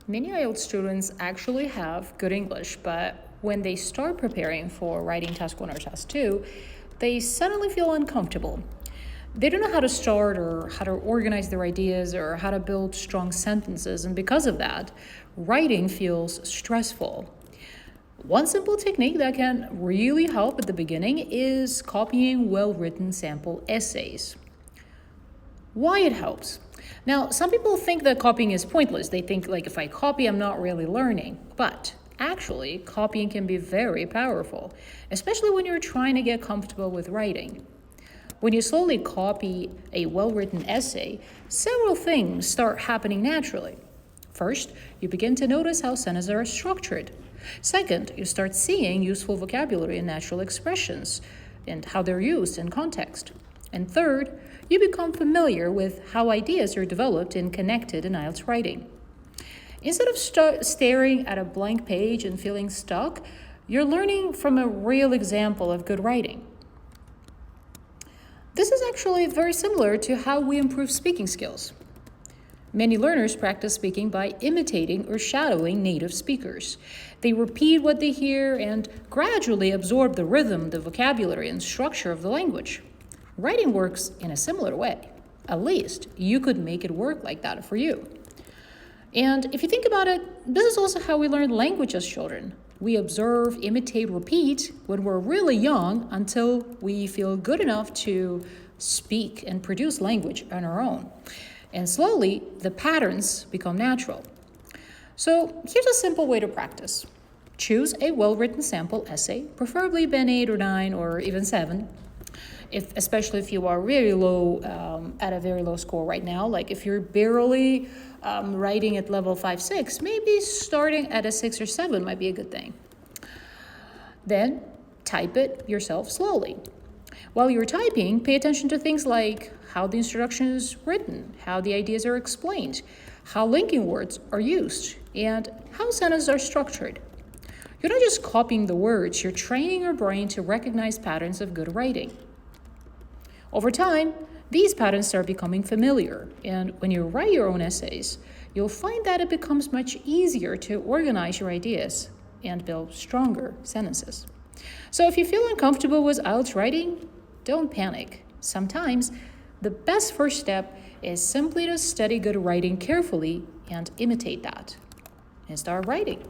Many IELTS students actually have good English, but when they start preparing for writing task 1 or task 2, they suddenly feel uncomfortable. They don't know how to start or how to organize their ideas or how to build strong sentences, and because of that, writing feels stressful. One simple technique that can really help at the beginning is copying well-written sample essays. Why it helps? Now, some people think that copying is pointless. They think, like, if I copy, I'm not really learning. But actually, copying can be very powerful, especially when you're trying to get comfortable with writing. When you slowly copy a well-written essay, several things start happening naturally. First, you begin to notice how sentences are structured. Second, you start seeing useful vocabulary and natural expressions and how they're used in context. And third, you become familiar with how ideas are developed and connected in IELTS writing. Instead of staring at a blank page and feeling stuck, you're learning from a real example of good writing. This is actually very similar to how we improve speaking skills. Many learners practice speaking by imitating or shadowing native speakers. They repeat what they hear and gradually absorb the rhythm, the vocabulary, and structure of the language. Writing works in a similar way. At least you could make it work like that for you. And if you think about it, this is also how we learn language as children. We observe, imitate, repeat when we're really young until we feel good enough to speak and produce language on our own. And slowly, the patterns become natural. So here's a simple way to practice. Choose a well-written sample essay, preferably been 8 or 9 or even 7. Especially if you are really low, at a very low score right now, like if you're barely writing at level 5, 6, maybe starting at a 6 or 7 might be a good thing. Then type it yourself slowly. While you're typing, pay attention to things like how the introduction is written, how the ideas are explained, how linking words are used, and how sentences are structured. You're not just copying the words, you're training your brain to recognize patterns of good writing. Over time, these patterns start becoming familiar, and when you write your own essays, you'll find that it becomes much easier to organize your ideas and build stronger sentences. So if you feel uncomfortable with IELTS writing, don't panic. Sometimes the best first step is simply to study good writing carefully and imitate that and start writing.